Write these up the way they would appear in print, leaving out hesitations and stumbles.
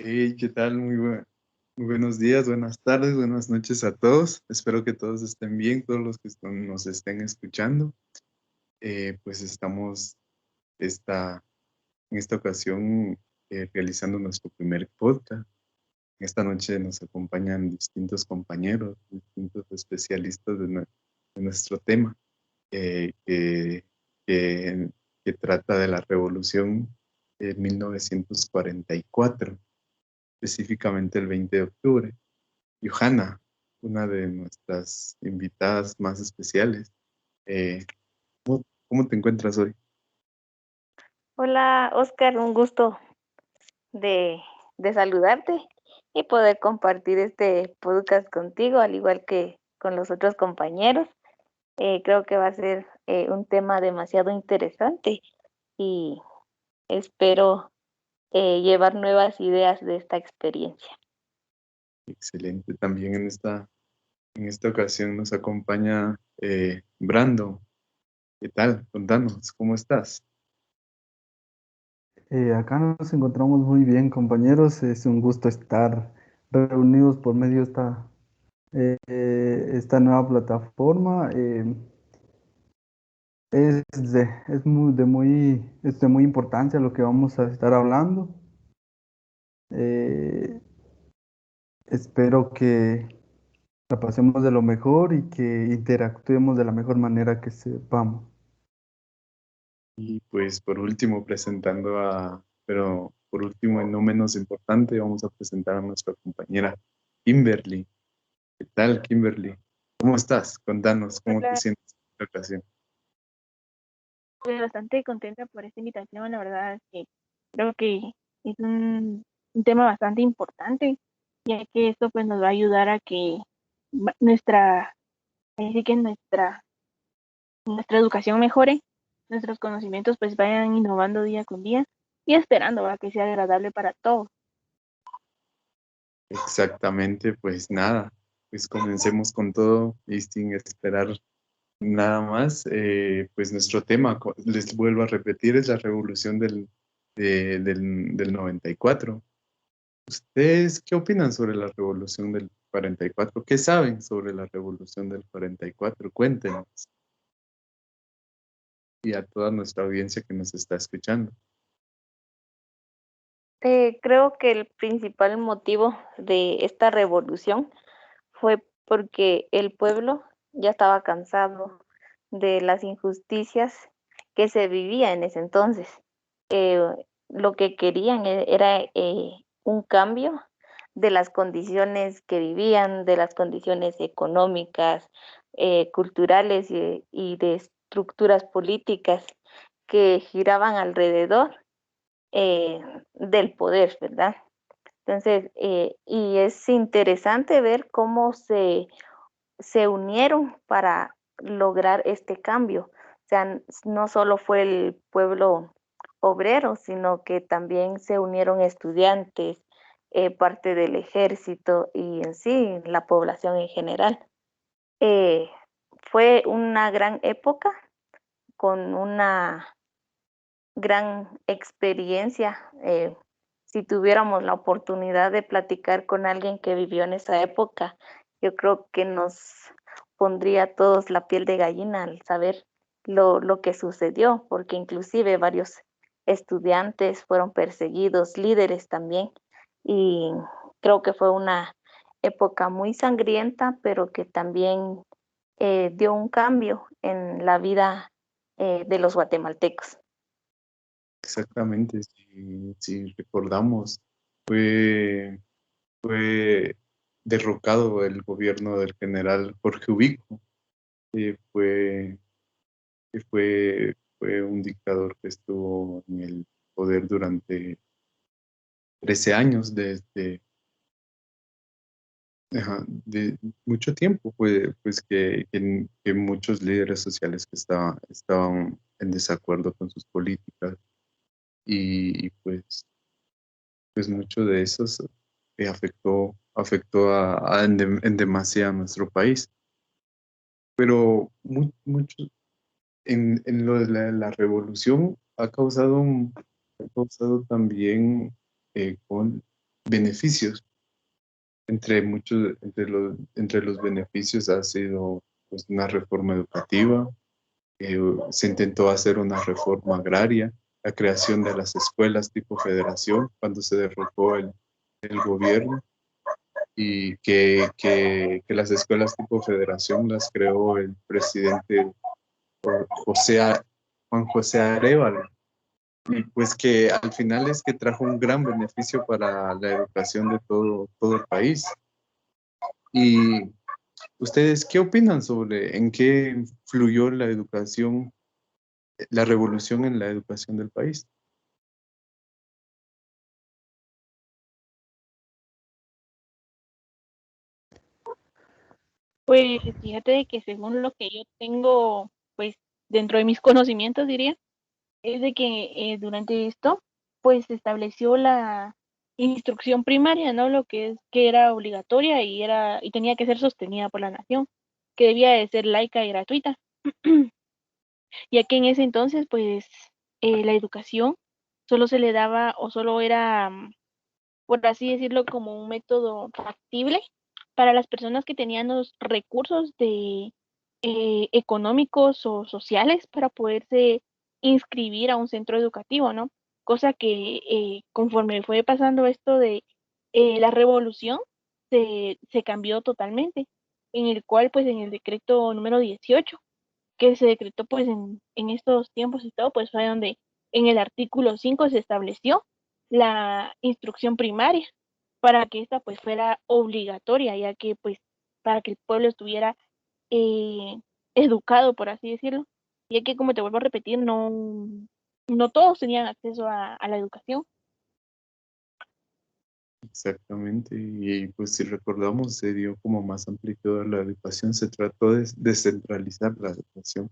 Hey, ¿qué tal? Muy buenos días, buenas tardes, buenas noches a todos. Espero que todos estén bien, todos los que nos estén escuchando. Pues estamos esta, en esta ocasión realizando nuestro primer podcast. Esta noche nos acompañan distintos compañeros, distintos especialistas de nuestro tema, eh, que, que, que trata de la Revolución de 1944, específicamente el 20 de octubre. Johanna, una de nuestras invitadas más especiales. Eh, ¿Cómo te encuentras hoy? Hola, Oscar, un gusto de, de saludarte y poder compartir este podcast contigo, al igual que con los otros compañeros. Creo que va a ser un tema demasiado interesante y espero llevar nuevas ideas de esta experiencia. Excelente. También en esta ocasión nos acompaña Brando. ¿Qué tal? Contanos, ¿cómo estás? Acá nos encontramos muy bien, compañeros. Es un gusto estar reunidos por medio de esta nueva plataforma. Es de muy importancia lo que vamos a estar hablando. Eh, Espero que la pasemos de lo mejor y que interactuemos de la mejor manera que sepamos. Y pues por último, pero por último y no menos importante, vamos a presentar a nuestra compañera Kimberly. ¿Qué tal, Kimberly? ¿Cómo estás? Contanos, ¿cómo te Hola, sientes en esta ocasión? estoy bastante contenta por esta invitación. La verdad es que creo que es un tema bastante importante, ya que esto pues nos va a ayudar a que nuestra, así que nuestra educación mejore, nuestros conocimientos pues vayan innovando día con día y esperando a que sea agradable para todos. Exactamente, pues nada, pues comencemos con todo y sin esperar nada más. Pues nuestro tema, les vuelvo a repetir, es la revolución del 94. ¿Ustedes qué opinan sobre la revolución del 44? ¿Qué saben sobre la revolución del 44? Cuéntenos, y a toda nuestra audiencia que nos está escuchando. Creo que el principal motivo de esta revolución fue porque el pueblo ya estaba cansado de las injusticias que se vivía en ese entonces. Eh, lo que querían era un cambio de las condiciones que vivían, de las condiciones económicas, culturales y de estructuras políticas que giraban alrededor eh, del poder, ¿verdad? Entonces, y es interesante ver cómo se unieron para lograr este cambio. O sea, no solo fue el pueblo obrero, sino que también se unieron estudiantes, parte del ejército y en sí la población en general. Eh, Fue una gran época con una gran experiencia. Si tuviéramos la oportunidad de platicar con alguien que vivió en esa época, yo creo que nos pondría a todos la piel de gallina al saber lo que sucedió, porque inclusive varios estudiantes fueron perseguidos, líderes también, y creo que fue una época muy sangrienta, pero que también dio un cambio en la vida de los guatemaltecos. Exactamente, si recordamos, fue, fue derrocado el gobierno del general Jorge Ubico, que fue un dictador que estuvo en el poder durante 13 años, de mucho tiempo, pues que muchos líderes sociales que estaban en desacuerdo con sus políticas pues mucho de eso afectó en demasía a nuestro país. Pero mucho en lo de la revolución ha causado también beneficios. Entre los beneficios ha sido pues, una reforma educativa, se intentó hacer una reforma agraria, la creación de las escuelas tipo federación cuando se derrocó el gobierno, y que las escuelas tipo federación las creó el presidente Juan José Arevalo, y pues que al final es que trajo un gran beneficio para la educación de todo el país. ¿Y ustedes qué opinan sobre en qué influyó la educación, la revolución en la educación del país? Pues fíjate de que según lo que yo tengo, pues dentro de mis conocimientos diría, es de que durante esto, pues se estableció la instrucción primaria, ¿no? Lo que es que era obligatoria y tenía que ser sostenida por la nación, que debía de ser laica y gratuita, ya que en ese entonces, pues la educación solo se le daba o solo era, por así decirlo, como un método factible para las personas que tenían los recursos de económicos o sociales para poderse inscribir a un centro educativo, ¿no? Cosa que conforme fue pasando esto de la revolución, se cambió totalmente, en el cual, pues en el decreto número 18 que se decretó pues en estos tiempos y todo, pues fue donde en el artículo 5 se estableció la instrucción primaria para que esta pues fuera obligatoria, ya que pues para que el pueblo estuviera eh, educado, por así decirlo, ya que como te vuelvo a repetir, no todos tenían acceso a la educación. Exactamente, y pues si recordamos, se dio como más amplitud a la educación, se trató de descentralizar la educación,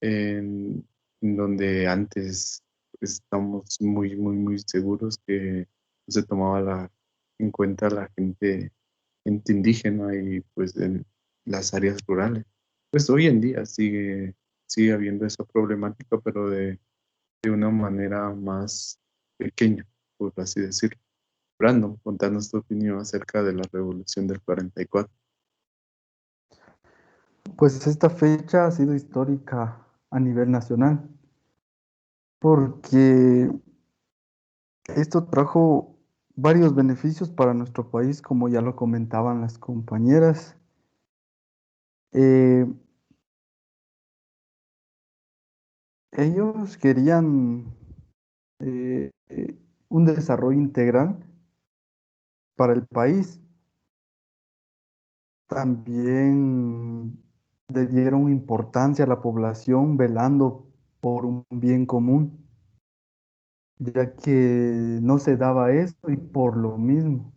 en donde antes estamos muy, muy, muy seguros que se tomaba en cuenta la gente indígena y pues en las áreas rurales. Pues hoy en día sigue habiendo esa problemática, pero de una manera más pequeña, por así decirlo. Brandon, contanos tu opinión acerca de la Revolución del 44. Pues esta fecha ha sido histórica a nivel nacional, porque esto trajo varios beneficios para nuestro país, como ya lo comentaban las compañeras. Eh, Ellos querían un desarrollo integral para el país. También le dieron importancia a la población velando por un bien común, ya que no se daba eso y por lo mismo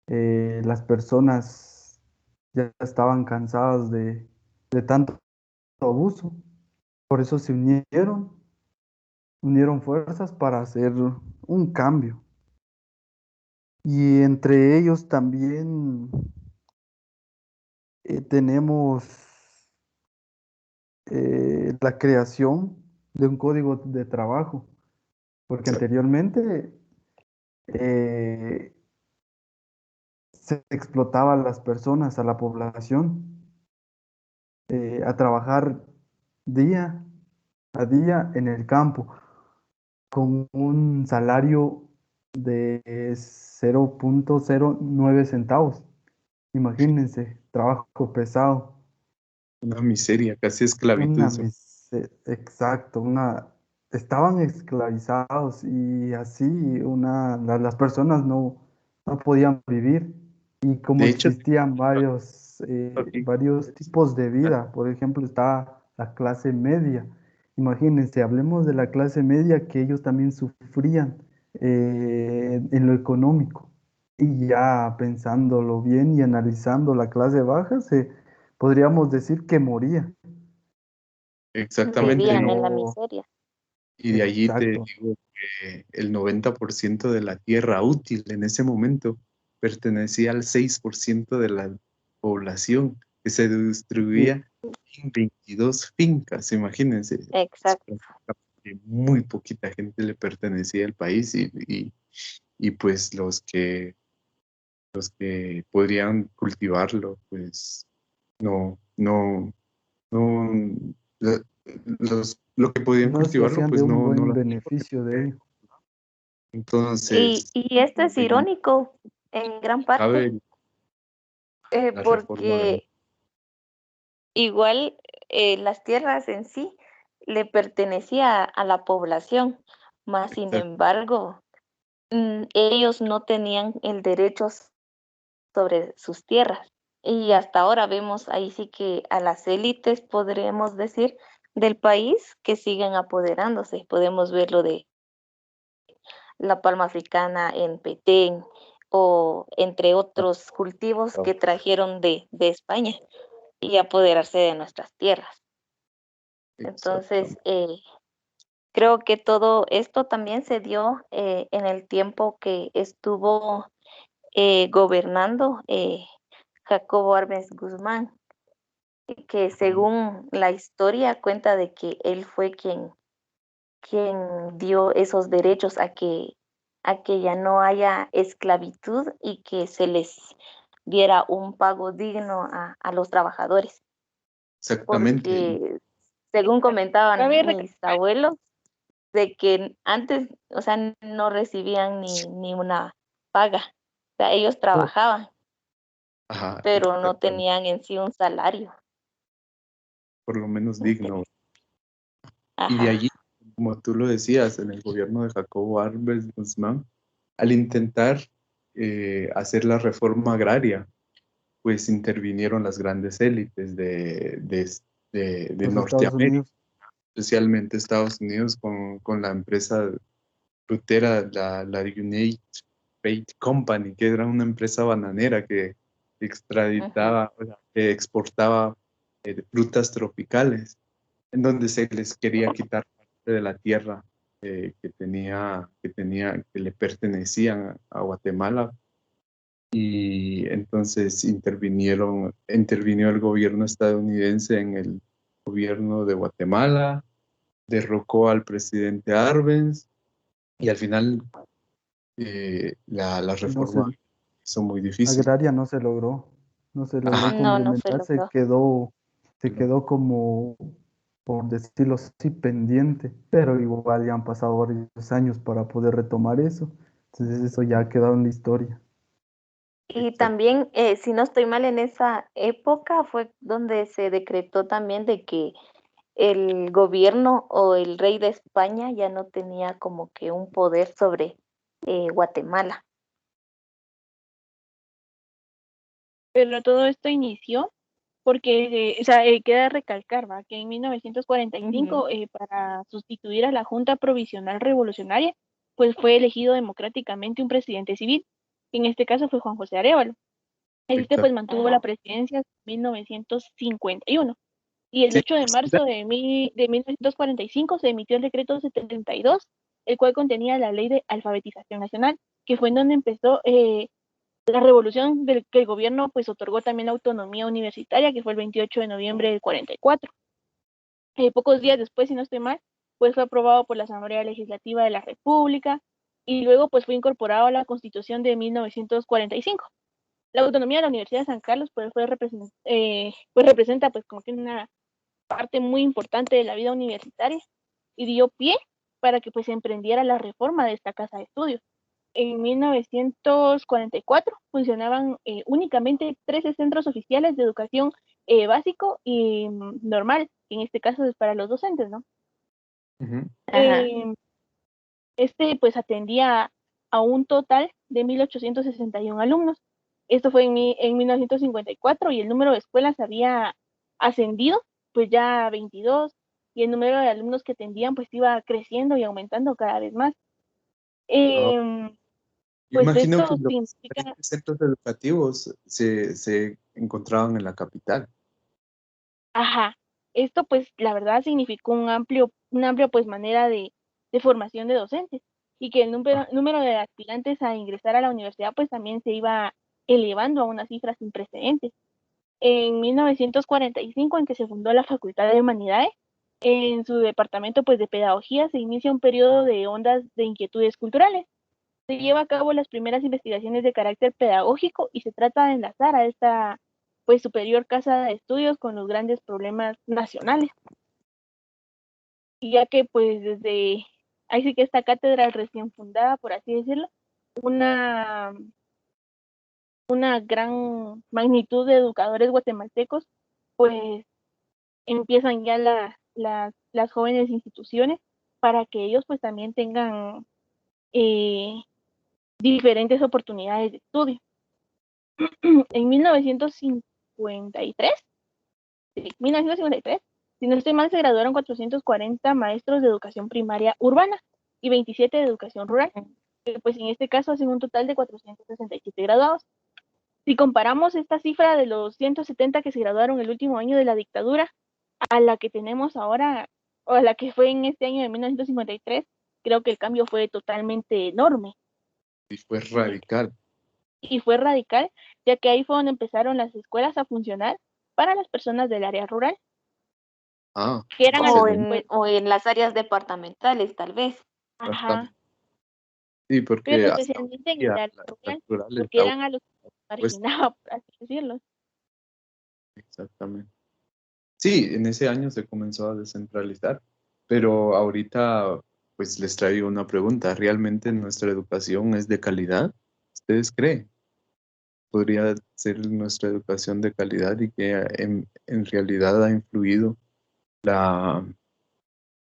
las personas ya estaban cansadas de tanto abuso. Por eso se unieron fuerzas para hacer un cambio. Y entre ellos también tenemos la creación de un código de trabajo, porque Exacto. anteriormente eh, se explotaba a las personas, a la población, a trabajar día a día en el campo con un salario de 0,09 centavos. Imagínense, trabajo pesado. Una miseria, casi esclavitud. Exacto, estaban esclavizados y así las personas no podían vivir. Y como De hecho, existían aquí, varios tipos de vida, por ejemplo, estaba la clase media. Imagínense, hablemos de la clase media que ellos también sufrían en lo económico. Y ya pensándolo bien y analizando la clase baja, podríamos decir que moría. exactamente, Vivían en la Pero, miseria. y de allí te exacto, digo que el 90% de la tierra útil en ese momento pertenecía al 6% de la población, que se sí, distribuía en 22 fincas, imagínense. Exacto. Muy poquita gente le pertenecía al país, y y pues los que podrían cultivarlo, pues no, no, no, la- lo que podían No se cultivarlo, hacían de pues un no buen lo hacían beneficio de ello. Y, entonces y esto es eh, irónico en gran parte, cabe la reforma agraria. porque igual las tierras en sí le pertenecía a la población, más sin Exacto. embargo, ellos no tenían el derecho sobre sus tierras. Y hasta ahora vemos ahí sí que a las élites, podríamos decir, del país que siguen apoderándose. Podemos ver lo de la palma africana en Petén o entre otros cultivos que trajeron de España y apoderarse de nuestras tierras. Entonces, Exactamente. creo que todo esto también se dio en el tiempo que estuvo gobernando Jacobo Arbenz Guzmán, que según la historia cuenta de que él fue quien dio esos derechos a que ya no haya esclavitud y que se les diera un pago digno a los trabajadores, Exactamente. porque según comentaban Cabe mis recalcar, abuelos, de que antes, o sea, no recibían ni una paga, o sea, ellos trabajaban, Ajá, pero no exactamente. tenían en sí un salario. Por lo menos No sé. digno. Y de Ajá. allí, como tú lo decías, en el gobierno de Jacobo Arbenz Guzmán, al intentar hacer la reforma agraria, pues intervinieron las grandes élites de Los Estados Norteamérica, Unidos. especialmente Estados Unidos con la empresa frutera, la United Fruit Company, que era una empresa bananera que Ujú. extraditaba, o sea, que exportaba frutas tropicales, en donde se les quería quitar parte de la tierra que le pertenecían a Guatemala. Y entonces intervinió el gobierno estadounidense en el gobierno de Guatemala, derrocó al presidente Arbenz y al final la No se, reforma hizo muy difícil. agraria no se logró. No se logró Ajá, No, no se complementar, logró. se quedó como, por decirlo así, pendiente. Pero igual ya han pasado varios años para poder retomar eso. Entonces eso ya ha quedado en la historia. Y exacto. también, si no estoy mal, en esa época fue donde se decretó también de que el gobierno o el rey de España ya no tenía como que un poder sobre Guatemala. pero todo esto inició porque, o sea, queda recalcar, ¿va? Que en 1945, Ujú. para sustituir a la Junta Provisional Revolucionaria, pues fue elegido democráticamente un presidente civil. En este caso fue Juan José Arevalo. Este pues Exacto. mantuvo la presidencia hasta 1951. Y el Sí, 8 de marzo de 1945 se emitió el decreto 72, el cual contenía la ley de alfabetización nacional, que fue en donde empezó la revolución del que el gobierno pues otorgó también la autonomía universitaria, que fue el 28 de noviembre del 44. Pocos días después, si no estoy mal, pues fue aprobado por la Asamblea Legislativa de la República y luego pues fue incorporado a la Constitución de 1945. La autonomía de la Universidad de San Carlos pues representa pues como que una parte muy importante de la vida universitaria y dio pie para que pues se emprendiera la reforma de esta casa de estudios. En 1944 funcionaban únicamente 13 centros oficiales de educación básico y normal, que en este caso es para los docentes, ¿no? ujú, Ajá. Eh, este pues atendía a un total de 1.861 alumnos. Esto fue en 1954 y el número de escuelas había ascendido pues ya a 22 y el número de alumnos que atendían pues iba creciendo y aumentando cada vez más. ah, Eh, pues imagino que esto los significa, diferentes centros educativos se encontraban en la capital. ajá, esto pues la verdad significó una amplia pues manera de formación de docentes y que el Ah, número de aspirantes a ingresar a la universidad pues también se iba elevando a una cifra sin precedentes. En 1945, en que se fundó la Facultad de Humanidades, en su departamento pues de pedagogía se inicia un periodo de ondas de inquietudes culturales. se lleva a cabo las primeras investigaciones de carácter pedagógico y se trata de enlazar a esta pues superior casa de estudios con los grandes problemas nacionales. Y ya que pues desde ahí sí que esta cátedra recién fundada, por así decirlo, una gran magnitud de educadores guatemaltecos, pues empiezan ya las jóvenes instituciones para que ellos pues también tengan diferentes oportunidades de estudio. En 1953, sí, 1953, si no estoy mal, se graduaron 440 maestros de educación primaria urbana y 27 de educación rural, que pues en este caso hacen un total de 467 graduados. Si comparamos esta cifra de los 170 que se graduaron el último año de la dictadura a la que tenemos ahora, o a la que fue en este año de 1953, creo que el cambio fue totalmente enorme. Y fue radical. Y fue radical, ya que ahí fue donde empezaron las escuelas a funcionar para las personas del área rural, Ah, que eran O excelente. en, o en las áreas departamentales, tal vez. ajá, Sí, pero porque hasta hoy especialmente en día el área las rural, rurales porque eran a los que pues, marginaba, por así decirlo. exactamente. Sí, en ese año se comenzó a descentralizar, pero ahorita pues les traigo una pregunta. ¿Realmente nuestra educación es de calidad? ¿Ustedes creen? ¿Podría ser nuestra educación de calidad y que en realidad ha influido la,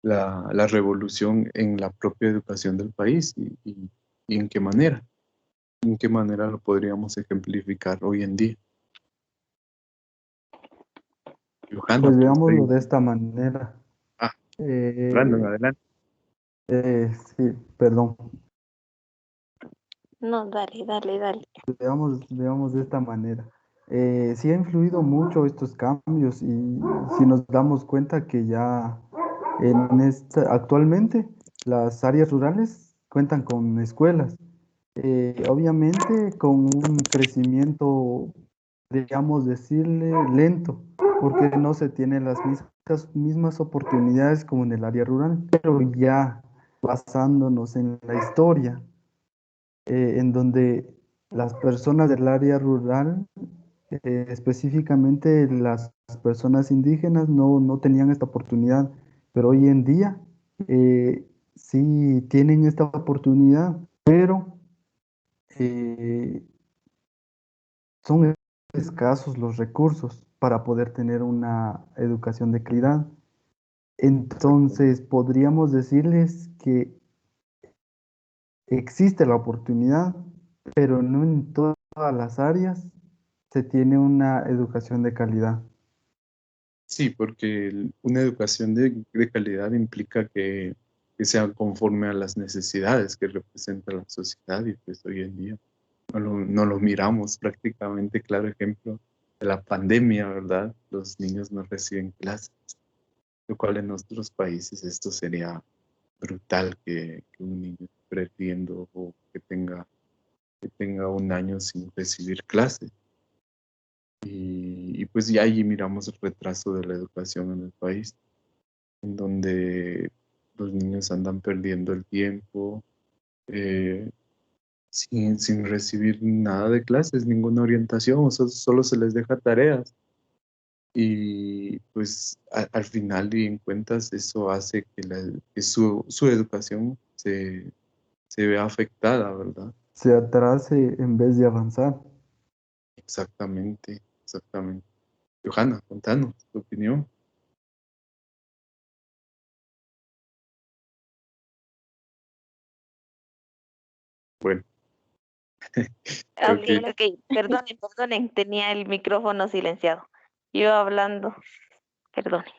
la revolución en la propia educación del país? ¿Y en qué manera? ¿En qué manera lo podríamos ejemplificar hoy en día? Johanna, Pues porque veámoslo estoy... de esta manera. Ah, Brandon, Eh, adelante. sí, perdón. No, dale, dale, dale. Veamos de esta manera. Sí ha influido mucho estos cambios y si nos damos cuenta que ya actualmente las áreas rurales cuentan con escuelas, obviamente con un crecimiento, digamos decirle, lento, porque no se tienen las mismas oportunidades como en el área rural, pero ya basándonos en la historia en donde las personas del área rural, específicamente las personas indígenas, no tenían esta oportunidad, pero hoy en día sí tienen esta oportunidad, pero eh, son escasos los recursos para poder tener una educación de calidad. Exacto. Entonces, podríamos decirles que existe la oportunidad, pero no en todas las áreas se tiene una educación de calidad. Sí, porque una educación de calidad implica que sea conforme a las necesidades que representa la sociedad y pues hoy en día no lo miramos prácticamente, claro ejemplo de la pandemia, ¿verdad? Los niños no reciben clases, lo cual en otros países esto sería brutal que un niño esté perdiendo o que tenga un año sin recibir clases. Y pues ya allí miramos el retraso de la educación en el país, en donde los niños andan perdiendo el tiempo eh, sin recibir nada de clases, ninguna orientación, o sea, solo se les deja tareas. Y pues al final y en cuentas eso hace que su educación se vea afectada, ¿verdad? Se atrase en vez de avanzar. Exactamente, exactamente. Johanna, contanos tu opinión. Bueno, creo Ok, que ok, perdonen, perdonen, tenía el micrófono silenciado. Yo hablando, perdonen.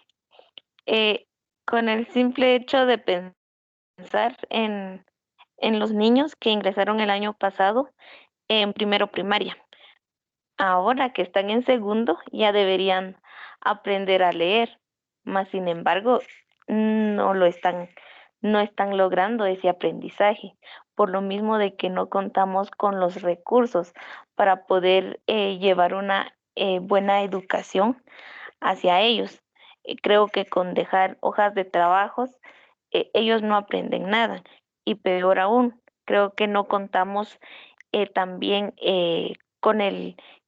Eh, con el simple hecho de pensar en los niños que ingresaron el año pasado en primero primaria, ahora que están en segundo ya deberían aprender a leer, mas sin embargo no lo están, no están logrando ese aprendizaje, por lo mismo de que no contamos con los recursos para poder llevar una buena educación hacia ellos. Creo que con dejar hojas de trabajos, ellos no aprenden nada. Y peor aún, creo que no contamos también con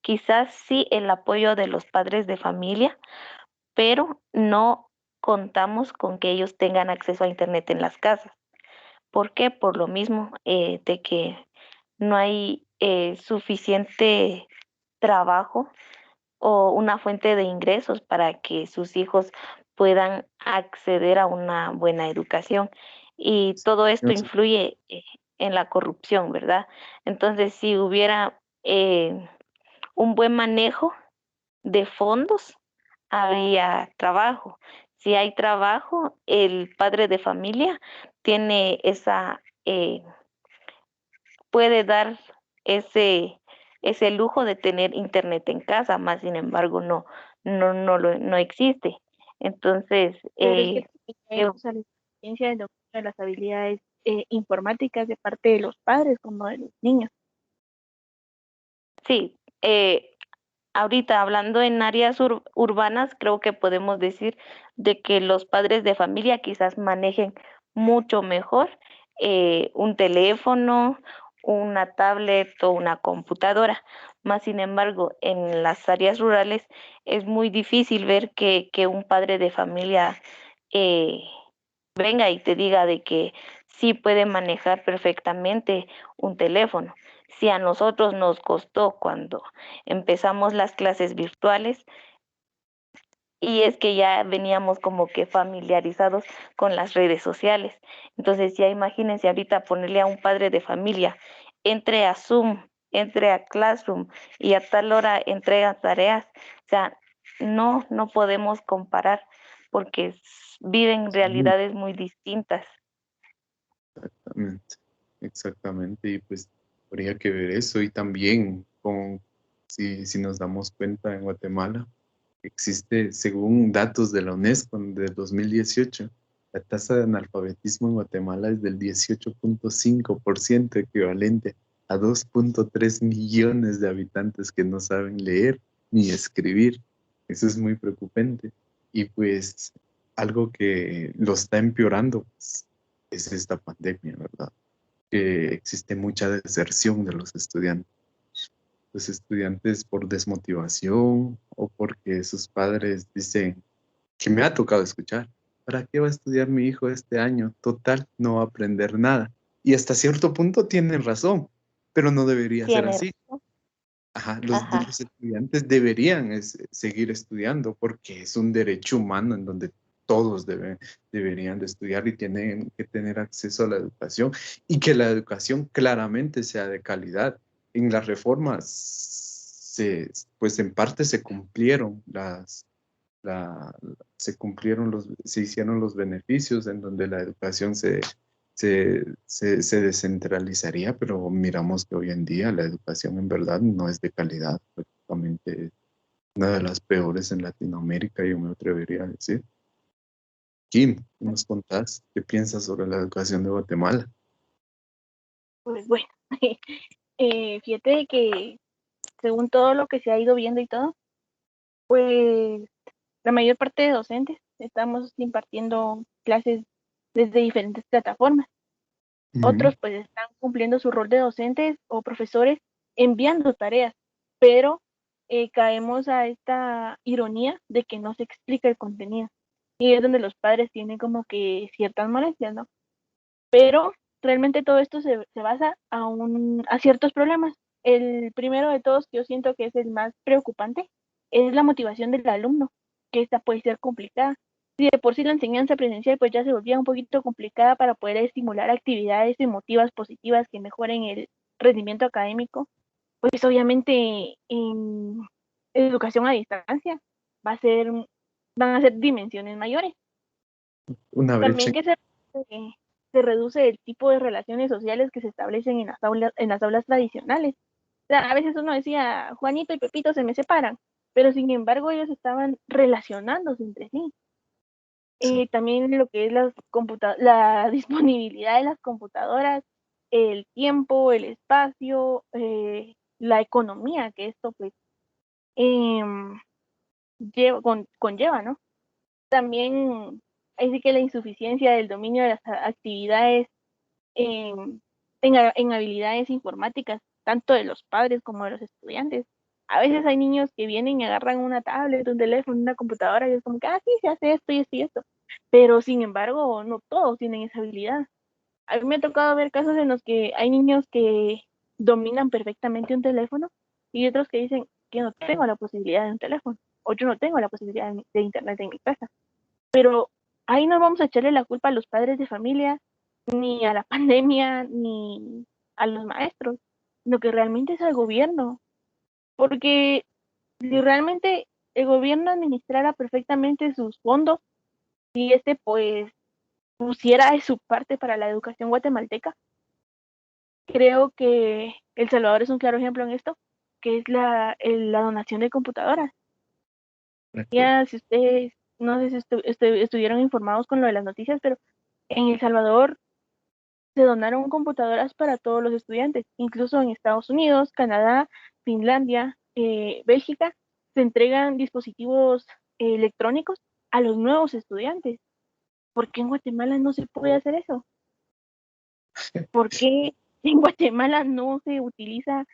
quizás sí el apoyo de los padres de familia, pero no contamos con que ellos tengan acceso a Internet en las casas. ¿Por qué? Por lo mismo de que no hay suficiente trabajo o una fuente de ingresos para que sus hijos puedan acceder a una buena educación. Y todo esto No sé, influye en la corrupción, ¿verdad? Entonces, si hubiera un buen manejo de fondos, habría trabajo. Si hay trabajo, el padre de familia tiene puede dar ese, ese lujo de tener internet en casa, más sin embargo no existe. Entonces, Pero es que también yo- o sea, la experiencia del dominio de las habilidades informáticas de parte de los padres como de los niños. sí, ahorita hablando en áreas urbanas, creo que podemos decir de que los padres de familia quizás manejen mucho mejor un teléfono, una tablet o una computadora. Más sin embargo, en las áreas rurales es muy difícil ver que un padre de familia eh, venga y te diga de que sí puede manejar perfectamente un teléfono. Si a nosotros nos costó cuando empezamos las clases virtuales, y es que ya veníamos como que familiarizados con las redes sociales. Entonces ya imagínense ahorita ponerle a un padre de familia, entre a Zoom, entre a Classroom y a tal hora entrega tareas. O sea, no podemos comparar porque viven sí, realidades muy distintas. exactamente, exactamente, y pues habría que ver eso y también si nos damos cuenta en Guatemala, existe, según datos de la UNESCO de 2018, la tasa de analfabetismo en Guatemala es del 18,5%, equivalente a 2,3 millones de habitantes que no saben leer ni escribir. Eso es muy preocupante. Y pues algo que lo está empeorando pues, es esta pandemia, ¿verdad? Que existe mucha deserción de los estudiantes por desmotivación o porque sus padres dicen que me ha tocado escuchar, ¿para qué va a estudiar mi hijo este año? Total, no va a aprender nada. Y hasta cierto punto tienen razón, pero no debería ser Tiene así. razón. Ajá, Ajá. los estudiantes deberían seguir estudiando porque es un derecho humano en donde todos deberían de estudiar y tienen que tener acceso a la educación y que la educación claramente sea de calidad. En las reformas, pues en parte se cumplieron la, se hicieron los beneficios en donde la educación se descentralizaría, pero miramos que hoy en día la educación en verdad no es de calidad, prácticamente es una de las peores en Latinoamérica, yo me atrevería a decir. Kim, ¿qué nos contás? ¿Qué piensas sobre la educación de Guatemala? Pues bueno, fíjate que según todo lo que se ha ido viendo y todo, pues la mayor parte de docentes estamos impartiendo clases desde diferentes plataformas. Ujú. Otros pues están cumpliendo su rol de docentes o profesores enviando tareas, pero caemos a esta ironía de que no se explica el contenido. Y es donde los padres tienen como que ciertas molestias, ¿no? Pero realmente todo esto se basa a ciertos problemas. El primero de todos, que yo siento que es el más preocupante, es la motivación del alumno, que esta puede ser complicada. Si de por sí la enseñanza presencial pues ya se volvía un poquito complicada para poder estimular actividades emotivas positivas que mejoren el rendimiento académico, pues obviamente en educación a distancia va a ser, van a ser dimensiones mayores. Una brecha. También que se reduce el tipo de relaciones sociales que se establecen en las aulas tradicionales. O sea, a veces uno decía, Juanito y Pepito se me separan, pero sin embargo ellos estaban relacionándose entre sí. Sí, También lo que es la disponibilidad de las computadoras, el tiempo, el espacio, la economía que esto pues em, conlleva, ¿no? También, así que la insuficiencia del dominio de las actividades en habilidades informáticas, tanto de los padres como de los estudiantes. A veces hay niños que vienen y agarran una tablet, un teléfono, una computadora y es como que, ah, sí, se hace esto y esto y esto. Pero sin embargo, no todos tienen esa habilidad. A mí me ha tocado ver casos en los que hay niños que dominan perfectamente un teléfono y otros que dicen que no tengo la posibilidad de un teléfono o yo no tengo la posibilidad de internet en mi casa. Pero ahí no vamos a echarle la culpa a los padres de familia, ni a la pandemia, ni a los maestros, lo que realmente es al gobierno. Porque si realmente el gobierno administrara perfectamente sus fondos y pues pusiera de su parte para la educación guatemalteca, creo que El Salvador es un claro ejemplo en esto, que es la donación de computadoras. Ya, si ustedes, no sé si estuvieron informados con lo de las noticias, pero en El Salvador se donaron computadoras para todos los estudiantes, incluso en Estados Unidos, Canadá, Finlandia, Bélgica, se entregan dispositivos electrónicos a los nuevos estudiantes. ¿Por qué en Guatemala no se puede hacer eso? ¿Por qué en Guatemala no se utiliza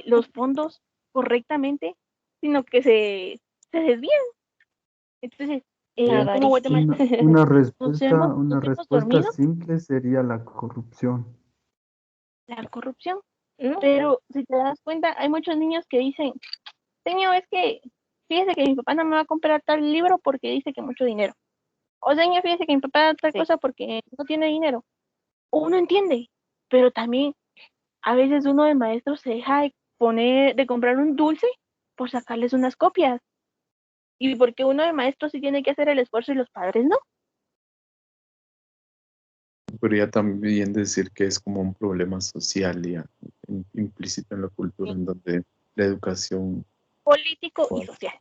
los fondos correctamente, sino que se desvían? Entonces, Bien. como Guatemala, Una nos hemos respuesta dormido simple sería la corrupción. la corrupción. No, Pero si te das cuenta, hay muchos niños que dicen, señor, es que fíjese que mi papá no me va a comprar tal libro porque dice que mucho dinero. O señor, fíjese que mi papá da tal sí. cosa porque no tiene dinero. Uno entiende, pero también a veces uno de maestro se deja de comprar un dulce por sacarles unas copias. Y porque uno de maestro sí tiene que hacer el esfuerzo y los padres no. Podría también decir que es como un problema social ya, implícito en la cultura, Sí, en donde la educación, político y bueno, social.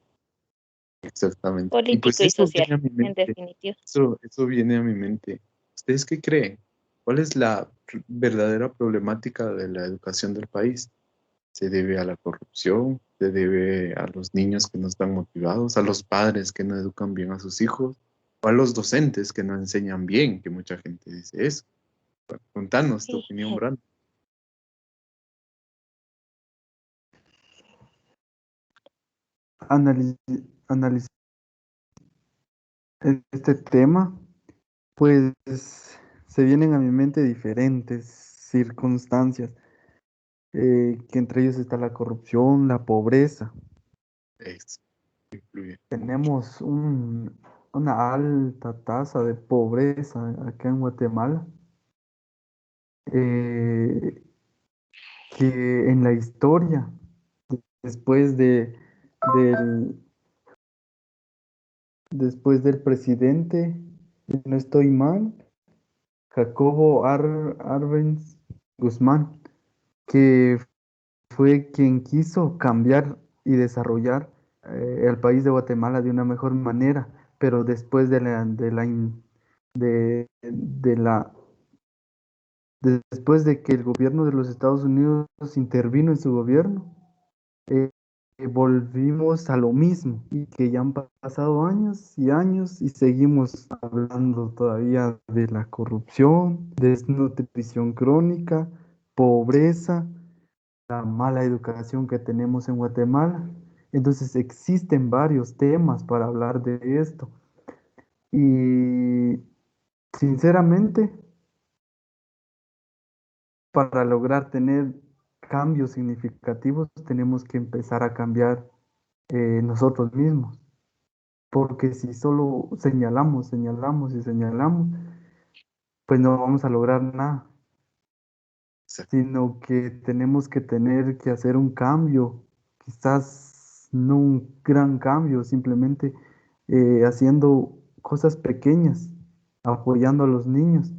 exactamente. Y pues Político y eso social, viene a mi en mente, definitiva. eso viene a mi mente. ¿Ustedes qué creen? ¿Cuál es la verdadera problemática de la educación del país? ¿Se debe a la corrupción? ¿Se debe a los niños que no están motivados? ¿A los padres que no educan bien a sus hijos? ¿O a los docentes que no enseñan bien? Que mucha gente dice eso. Bueno, contanos tu Sí, opinión, Brandon. Analizar este tema, pues se vienen a mi mente diferentes circunstancias, que entre ellos está la corrupción, la pobreza. Eso influye. Tenemos una alta tasa de pobreza acá en Guatemala, eh, que en la historia, después del, después del presidente, si no estoy mal, Jacobo Arbenz Guzmán, que fue quien quiso cambiar y desarrollar el país de Guatemala de una mejor manera, pero después de la después de que el gobierno de los Estados Unidos intervino en su gobierno, eh, volvimos a lo mismo y que ya han pasado años y años y seguimos hablando todavía de la corrupción, desnutrición crónica, pobreza, la mala educación que tenemos en Guatemala. Entonces existen varios temas para hablar de esto y sinceramente, para lograr tener cambios significativos tenemos que empezar a cambiar nosotros mismos. Porque si solo señalamos, señalamos y señalamos, pues no vamos a lograr nada, Exacto. sino que tenemos que tener que hacer un cambio, quizás no un gran cambio, simplemente haciendo cosas pequeñas, apoyando a los niños,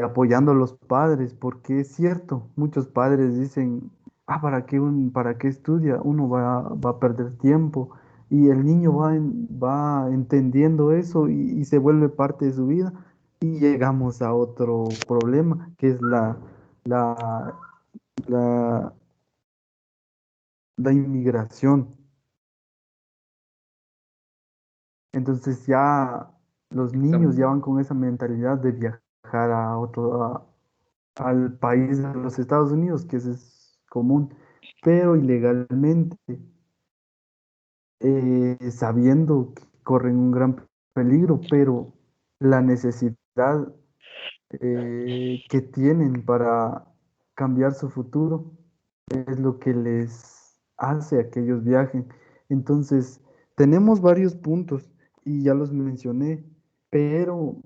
apoyando a los padres, porque es cierto, muchos padres dicen, ah, para qué estudia? Uno va a perder tiempo y el niño va entendiendo eso y se vuelve parte de su vida y llegamos a otro problema, que es la, la, la inmigración. Entonces ya los niños ya van con esa mentalidad de viajar a otro, al país de los Estados Unidos, que eso es común, pero ilegalmente, sabiendo que corren un gran peligro, pero la necesidad que tienen para cambiar su futuro es lo que les hace a que ellos viajen. Entonces, tenemos varios puntos y ya los mencioné, pero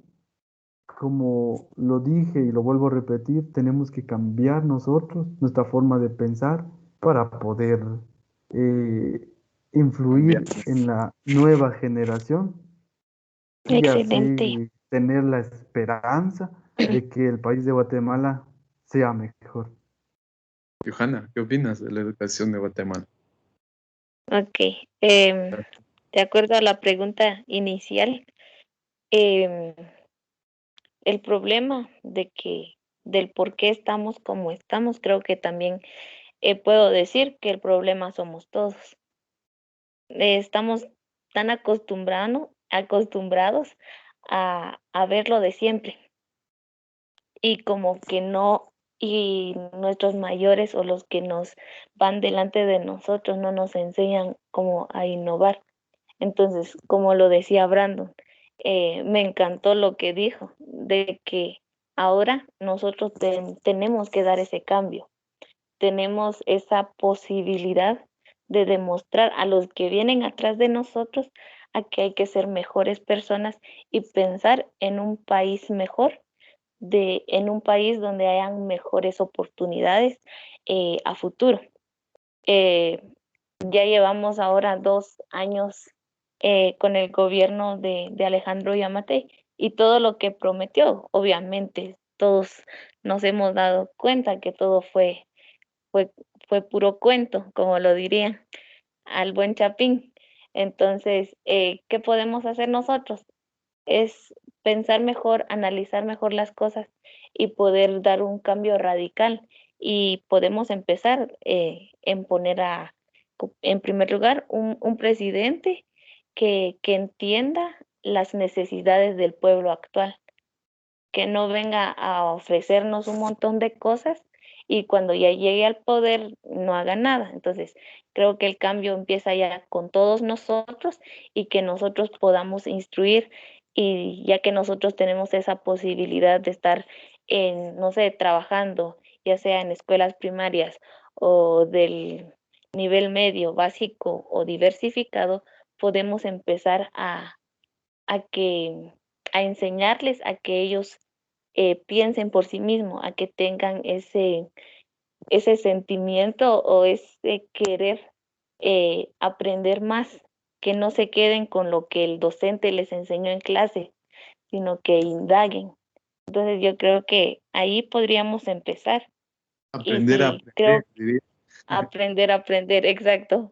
como lo dije y lo vuelvo a repetir, tenemos que cambiar nosotros nuestra forma de pensar para poder eh, Cambiar. influir en la nueva generación y Excelente. así tener la esperanza de que el país de Guatemala sea mejor. Johanna, ¿qué opinas de la educación de Guatemala? Ok. De acuerdo a la pregunta inicial, em, el problema del por qué estamos como estamos, creo que también puedo decir que el problema somos todos. Estamos tan acostumbrados a verlo de siempre y como que no, y nuestros mayores o los que nos van delante de nosotros no nos enseñan como a innovar. Entonces, como lo decía Brandon, me encantó lo que dijo, de que ahora nosotros tenemos que dar ese cambio, tenemos esa posibilidad de demostrar a los que vienen atrás de nosotros a que hay que ser mejores personas y pensar en un país mejor, en un país donde hayan mejores oportunidades a futuro. Eh, ya llevamos ahora 2 años con el gobierno de Alejandro Yamatei y todo lo que prometió, obviamente todos nos hemos dado cuenta que todo fue, fue puro cuento, como lo dirían al buen Chapín. Entonces, ¿qué podemos hacer nosotros? Es pensar mejor, analizar mejor las cosas y poder dar un cambio radical. Y podemos empezar en poner en primer lugar, un presidente que entienda las necesidades del pueblo actual, que no venga a ofrecernos un montón de cosas y cuando ya llegue al poder no haga nada. Entonces, creo que el cambio empieza ya con todos nosotros y que nosotros podamos instruir y ya que nosotros tenemos esa posibilidad de estar no sé, trabajando, ya sea en escuelas primarias o del nivel medio, básico o diversificado, podemos empezar a que a enseñarles a que ellos piensen por sí mismos, a que tengan ese sentimiento o ese querer aprender más, que no se queden con lo que el docente les enseñó en clase, sino que indaguen. Entonces yo creo que ahí podríamos empezar. Y Aprender a sí, creo aprender, diría. aprender, exacto.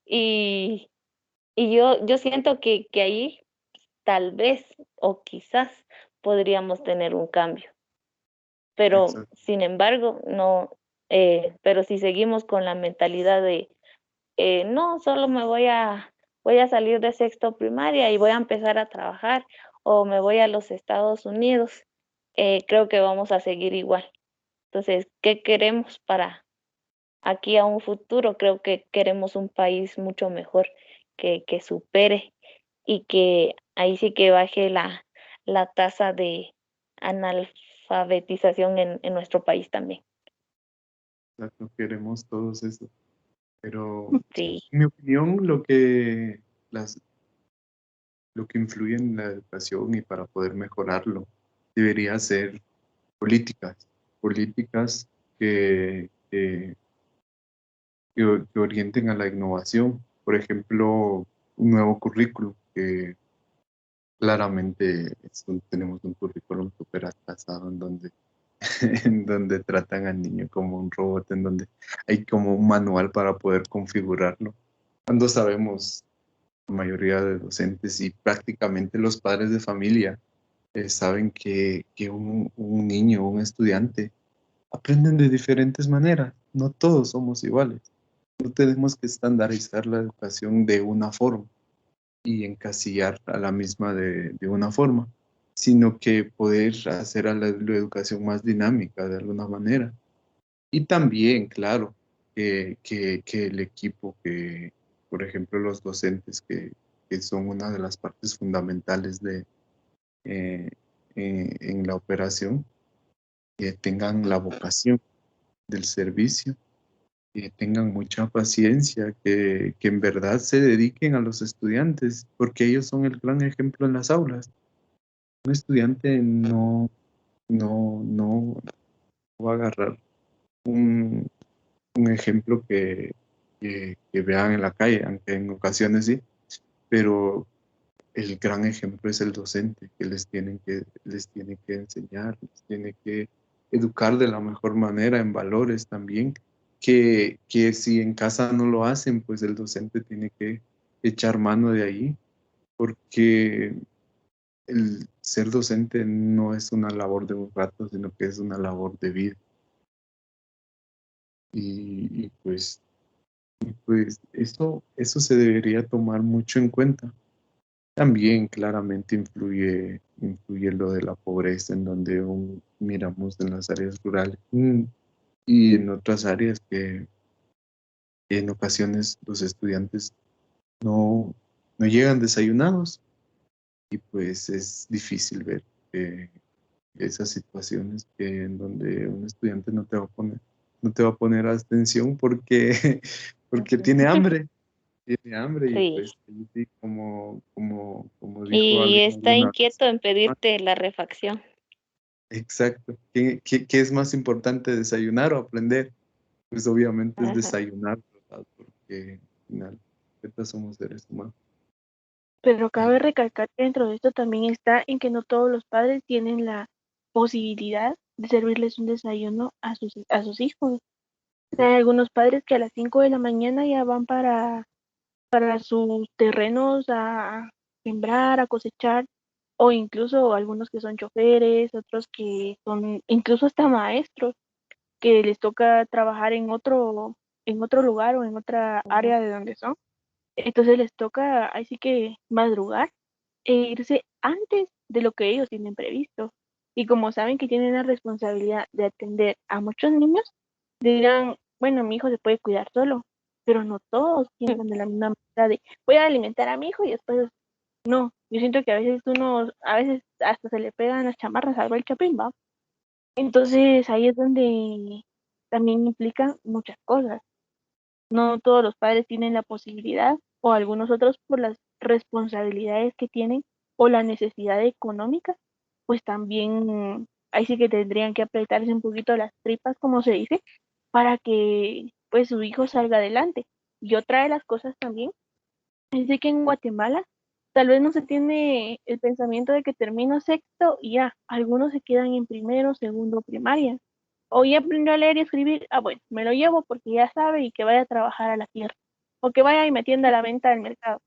Y, y yo siento que ahí tal vez o quizás podríamos tener un cambio. Pero Exacto. sin embargo, no, pero si seguimos con la mentalidad de, no, solo voy a salir de sexto primaria y voy a empezar a trabajar o me voy a los Estados Unidos, creo que vamos a seguir igual. Entonces, ¿qué queremos para aquí a un futuro? Creo que queremos un país mucho mejor, que supere y que ahí sí que baje la tasa de analfabetización en nuestro país también. Exacto, queremos todos eso. Pero, Sí, en mi opinión, las, lo que influye en la educación y para poder mejorarlo debería ser políticas, políticas que orienten a la innovación. Por ejemplo, un nuevo currículum, que claramente tenemos un currículum súper atrasado en donde, en donde tratan al niño como un robot, en donde hay como un manual para poder configurarlo. Cuando sabemos, la mayoría de docentes y prácticamente los padres de familia saben que un niño, un estudiante, aprenden de diferentes maneras. No todos somos iguales. No tenemos que estandarizar la educación de una forma y encasillar a la misma de una forma, sino que poder hacer a la educación más dinámica de alguna manera. Y también, claro, que el equipo, que, por ejemplo, los docentes, que son una de las partes fundamentales eh, en la operación, que tengan la vocación del servicio, que tengan mucha paciencia, que en verdad se dediquen a los estudiantes, porque ellos son el gran ejemplo en las aulas. Un estudiante no va a agarrar un, un ejemplo que vean en la calle, aunque en ocasiones sí, pero el gran ejemplo es el docente, que les tiene que enseñar, les tiene que educar de la mejor manera en valores también, que si en casa no lo hacen, pues el docente tiene que echar mano de ahí, porque el ser docente no es una labor de un rato, sino que es una labor de vida. Y pues eso se debería tomar mucho en cuenta. También claramente influye lo de la pobreza, en donde miramos en las áreas rurales y en otras áreas que en ocasiones los estudiantes no, no llegan desayunados, y pues es difícil ver eh, esas situaciones en donde un estudiante no te va a poner atención porque, porque tiene hambre y Sí. pues sí, como dijo Y está alguna vez. inquieto en pedirte la refacción. Exacto. ¿Qué es más importante, desayunar o aprender? Pues obviamente es Ajá. desayunar, ¿verdad? Porque al final ahorita somos seres humanos. Pero cabe Y recalcar que dentro de esto también está en que no todos los padres tienen la posibilidad de servirles un desayuno a sus hijos. Hay algunos padres que a las 5 de la mañana ya van para sus terrenos a sembrar, a cosechar, o incluso algunos que son choferes, otros que son incluso hasta maestros, que les toca trabajar en otro lugar o en otra área de donde son. Entonces les toca, ahí sí que madrugar e irse antes de lo que ellos tienen previsto. Y como saben que tienen la responsabilidad de atender a muchos niños, dirán, bueno, mi hijo se puede cuidar solo, pero no todos piensan de la misma manera de, voy a alimentar a mi hijo y después, no, yo siento que a veces hasta se le pegan las chamarras al el chapín, ¿va? Entonces ahí es donde también implican muchas cosas. No todos los padres tienen la posibilidad, o algunos otros por las responsabilidades que tienen o la necesidad económica, pues también ahí sí que tendrían que apretarse un poquito las tripas, como se dice, para que pues su hijo salga adelante. Y otra de las cosas también es de que en Guatemala tal vez no se tiene el pensamiento de que termino sexto y ya, algunos se quedan en primero, segundo, primaria. O ya aprendió a leer y escribir, ah, bueno, me lo llevo porque ya sabe y que vaya a trabajar a la tierra. O que vaya y me atienda a la venta del mercado.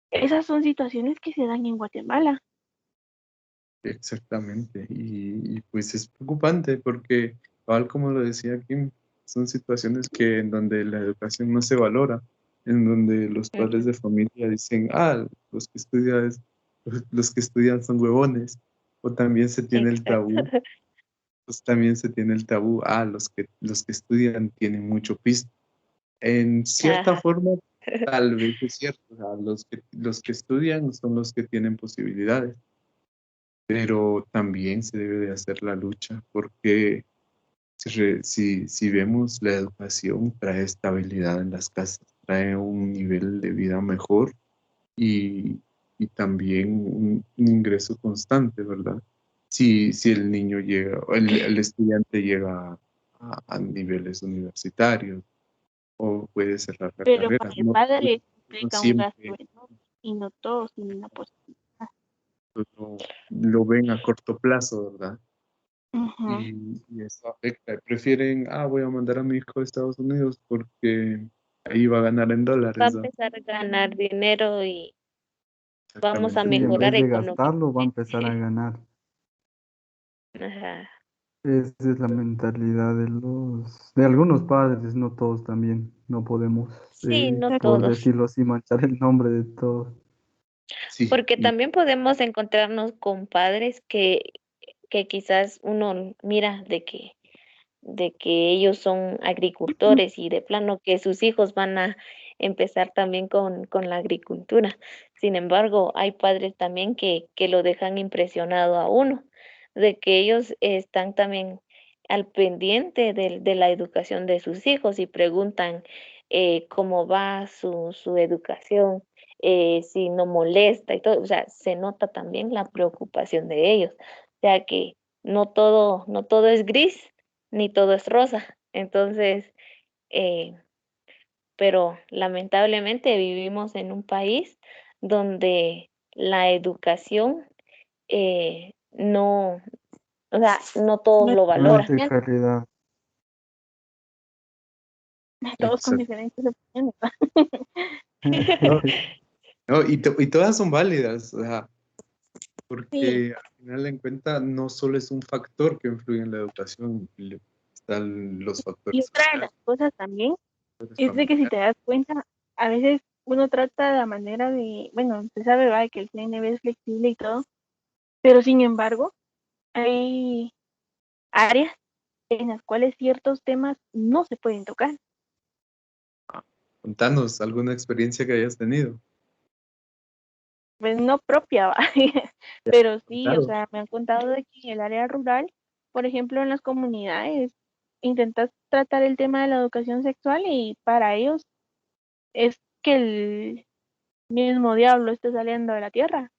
Esas son situaciones que se dan en Guatemala. exactamente. Y pues es preocupante porque, tal como lo decía Kim, son situaciones en donde la educación no se valora, en donde los padres Ujú. de familia dicen, los que estudian son huevones, o también se tiene el Exacto. tabú, pues también se tiene el tabú, los que estudian tienen mucho pisto. En cierta Ajá. forma, tal vez es cierto, o sea, los que estudian son los que tienen posibilidades, pero también se debe de hacer la lucha, porque si vemos, la educación trae estabilidad en las casas, trae un nivel de vida mejor y, y también un ingreso constante, ¿verdad? Si el niño llega, o el estudiante llega a niveles universitarios o puede cerrar la Pero carrera. para el padre No implica un gasto siempre enorme y no todos tienen la posibilidad. lo ven a corto plazo, ¿verdad? Ujú. Y eso afecta. Prefieren, voy a mandar a mi hijo a Estados Unidos porque ahí va a ganar en Va a dólares, ¿no? empezar a ganar dinero y vamos a Exactamente. Sí, en mejorar vez de gastarlo, va a económicamente. empezar a ganar. Ajá. Esa es la mentalidad de algunos padres, no todos también. No podemos, Sí, no por todos. decirlo así, manchar el nombre de todos. Sí, Porque también podemos encontrarnos con padres que quizás uno mira de que ellos son agricultores y de plano que sus hijos van a empezar también con la agricultura. Sin embargo, hay padres también que lo dejan impresionado a uno, de que ellos están también al pendiente de la educación de sus hijos y preguntan cómo va su educación, si no molesta y todo. O sea, se nota también la preocupación de ellos. O sea que no todo es gris ni todo es rosa. Entonces, eh, pero lamentablemente vivimos en un país donde la educación no, o sea, no todos No es lo No es valoran. de calidad. todos con exacto. diferentes opiniones. No, no, y todas son válidas, o sea, Sí, porque al final en cuenta no solo es un factor que influye en la educación, están los y factores otra de sociales, las cosas también factores es de que si familiares. te das cuenta, a veces uno trata la manera de, bueno, se sabe, ¿va? Que el CNB es flexible y todo, pero sin embargo, hay áreas en las cuales ciertos temas no se pueden tocar. Contanos alguna experiencia que hayas tenido. Pues no propia, ¿va? Pero sí, o Claro. sea, me han contado de que en el área rural, por ejemplo, en las comunidades, intentas tratar el tema de la educación sexual y para ellos es que el mismo diablo esté saliendo de la tierra.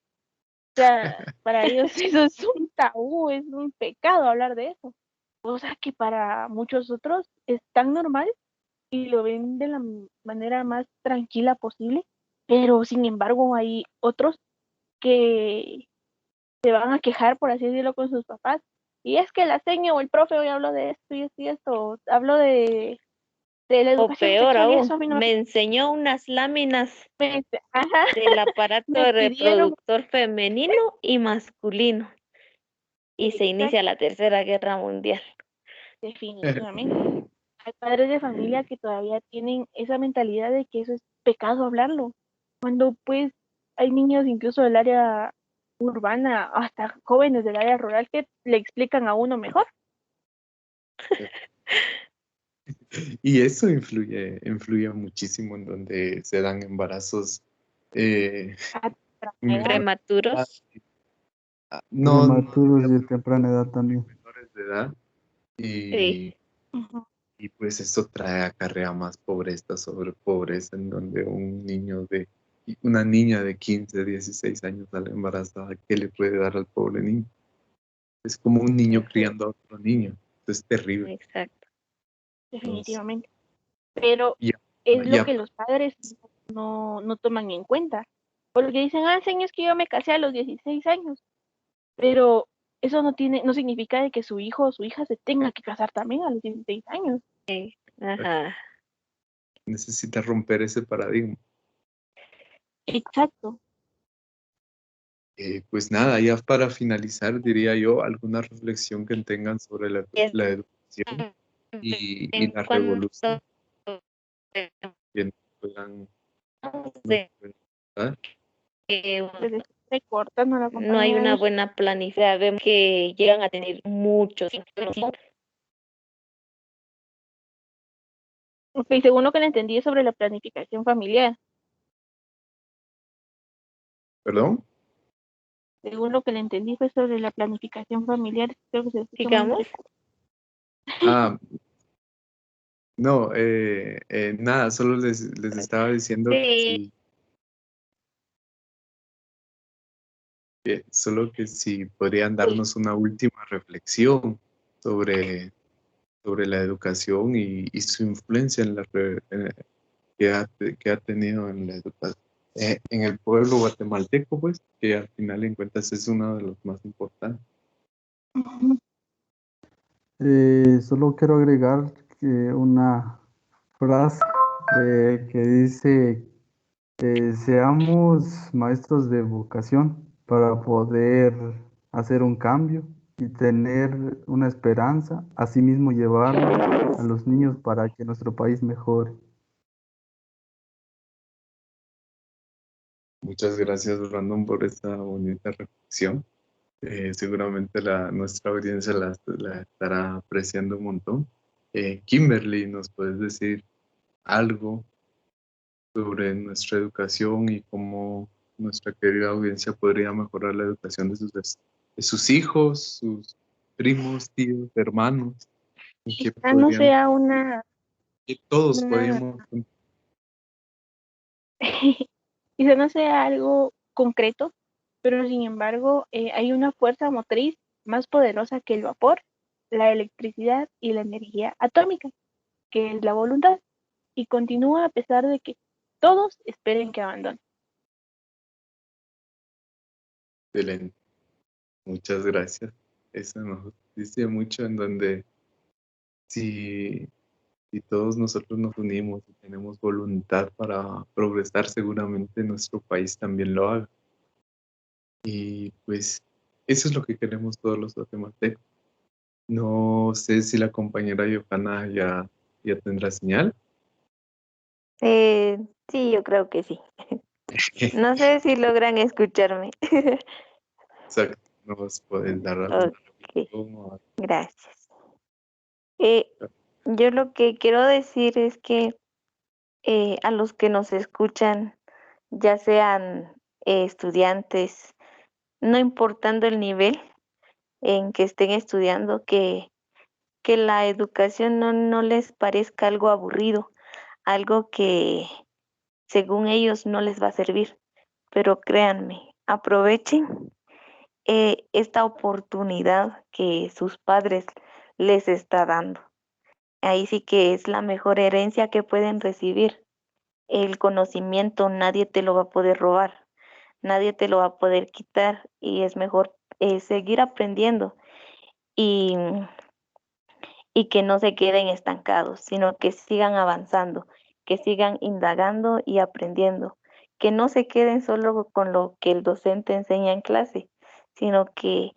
O sea, para ellos eso es un tabú, es un pecado hablar de eso. O sea, que para muchos otros es tan normal y lo ven de la manera más tranquila posible, pero sin embargo hay otros que se van a quejar, por así decirlo, con sus papás. Y es que la seño o el profe hoy habló de esto y esto y esto, habló de la O educación peor sexual y eso aún, a mí no me enseñó unas láminas me, ajá, del aparato me pidieron, reproductor femenino y masculino y se inicia exacto, la Tercera Guerra Mundial. definitivamente. Hay padres de familia que todavía tienen esa mentalidad de que eso es pecado hablarlo, cuando pues hay niños incluso del área urbana, hasta jóvenes del área rural que le explican a uno mejor. Y eso influye muchísimo en donde se dan embarazos A muy edad. tempranos. Prematuros, No, Prematuros y digamos, de temprana edad también. menores de edad. sí. Y, Ujú. y pues eso acarrea más pobreza sobre pobreza, en donde una niña de 15 16 años sale embarazada, ¿qué le puede dar al pobre niño? Es como un niño Ujú, criando a otro niño. Es terrible. exacto. Entonces, Definitivamente. Pero ya, es lo ya, que los padres no toman en cuenta. Porque dicen, ah, señor, es que yo me casé a los 16 años. Pero eso no significa de que su hijo o su hija se tenga que casar también a los 16 años. Ajá. necesita romper ese paradigma. Exacto. Pues nada, ya para finalizar, diría yo, alguna reflexión que tengan sobre Es la educación y la cuando revolución que nos puedan, nos de puedan dar. que Desde se cortan a la no hay una compañera. buena planificación, vemos que llegan a tener muchos hijos. Ok, según lo que le entendí es sobre la planificación familiar. ¿Perdón? Según lo que le entendí fue sobre la planificación familiar. Creo que se escucha muy Digamos, interesante. Ah, no, nada, solo les estaba diciendo que sí, sí, solo que si podrían darnos una última reflexión sobre, sobre la educación y su influencia en que ha tenido en la educación, en el pueblo guatemalteco, pues, que al final en cuentas es uno de los más importantes. Ujú. Solo quiero agregar que una frase que dice, seamos maestros de vocación para poder hacer un cambio y tener una esperanza, asimismo llevarlo a los niños para que nuestro país mejore. Muchas gracias, Brandon, por esta bonita reflexión. Seguramente nuestra audiencia la estará apreciando un montón. Kimberly, ¿nos puedes decir algo sobre nuestra educación y cómo nuestra querida audiencia podría mejorar la educación de sus hijos, sus primos, tíos, hermanos? ¿Y qué Quizá no sea que todos una, podríamos? quizá no sea algo concreto, pero sin embargo hay una fuerza motriz más poderosa que el vapor, la electricidad y la energía atómica, que es la voluntad, y continúa a pesar de que todos esperen que abandone. Excelente. Muchas gracias. Eso nos dice mucho en donde si, si todos nosotros nos unimos y tenemos voluntad para progresar, seguramente nuestro país también lo haga. Y pues eso es lo que queremos todos los guatemaltecos. No sé si la compañera Johanna ya tendrá señal. Sí, yo creo que sí. No sé si logran escucharme. Exacto. ¿Nos puedes dar algún Ok, o gracias. Yo lo que quiero decir es que a los que nos escuchan, ya sean estudiantes, no importando el nivel en que estén estudiando, que la educación no les parezca algo aburrido, algo que según ellos no les va a servir. Pero créanme, aprovechen esta oportunidad que sus padres les está dando. Ahí sí que es la mejor herencia que pueden recibir. El conocimiento nadie te lo va a poder robar, nadie te lo va a poder quitar y es mejor seguir aprendiendo y, y que no se queden estancados, sino que sigan avanzando, que sigan indagando y aprendiendo, que no se queden solo con lo que el docente enseña en clase, sino que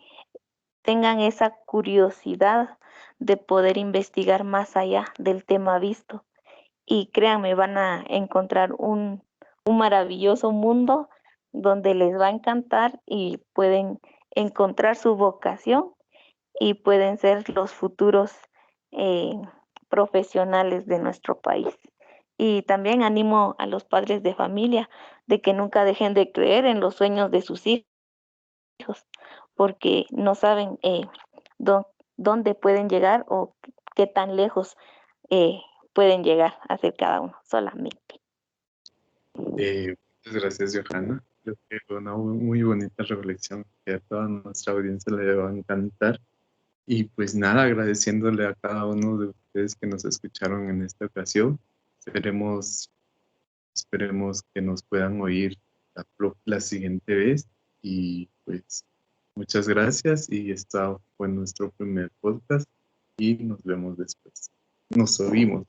tengan esa curiosidad de poder investigar más allá del tema visto. Y créanme, van a encontrar un maravilloso mundo donde les va a encantar y pueden encontrar su vocación y pueden ser los futuros eh, profesionales de nuestro país. Y también animo a los padres de familia de que nunca dejen de creer en los sueños de sus hijos, porque no saben dó- dónde pueden llegar o qué tan lejos eh, pueden llegar a ser cada uno solamente. Muchas gracias, Johanna. Creo que fue una muy bonita reflexión que a toda nuestra audiencia le va a encantar. Y pues nada, agradeciéndole a cada uno de ustedes que nos escucharon en esta ocasión. Esperemos, esperemos que nos puedan oír la siguiente vez. Y pues muchas gracias. Y esta fue nuestro primer podcast y nos vemos después. Nos oímos.